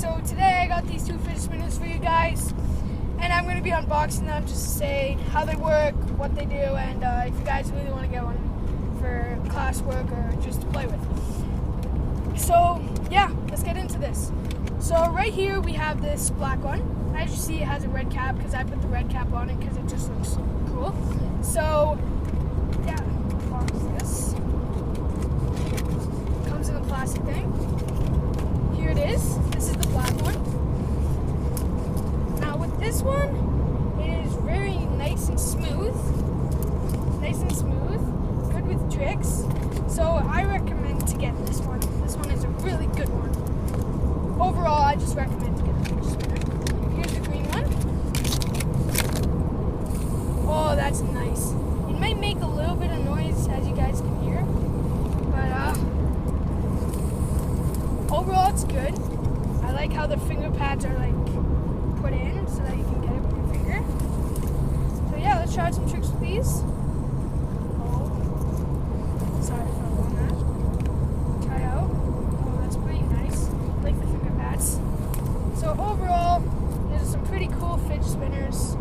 so today I got these two fidget spinners for you guys, and I'm going to be unboxing them just to say how they work, what they do, and if you guys really want to get one for classwork or just to play with. So yeah, let's get into this. So right here we have this black one. As you see, it has a red cap because I put the red cap on it because it just looks cool. So yeah, box this. Comes in a plastic thing. Here it is. This is the black one. Now with this one, it is very nice and smooth. Nice and smooth. Good with tricks. So I recommend to get this one. This one is a really good one. Overall, I just recommend to get a fidget spinner. Here's the green one. Oh, that's nice. It might make a little bit of noise, as you guys can hear, but overall it's good. I like how the finger pads are like put in so that you can get it with your finger. So yeah, let's try out some tricks with these. Oh, sorry if I won that. Try out. Oh, that's pretty nice. I like the finger pads. So overall, there's some pretty cool fidget spinners.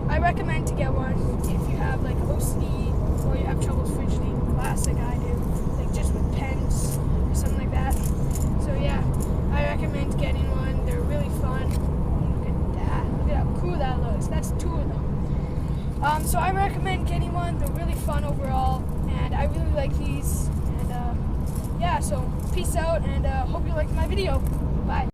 I recommend to get one if you have like OCD or you have trouble fidgeting glass like I do, like just with pens or something like that. So yeah, I recommend getting one. They're really fun. Look at that. Look at how cool that looks. That's two of them. So I recommend getting one. They're really fun overall, and I really like these. And yeah, so peace out, and hope you liked my video.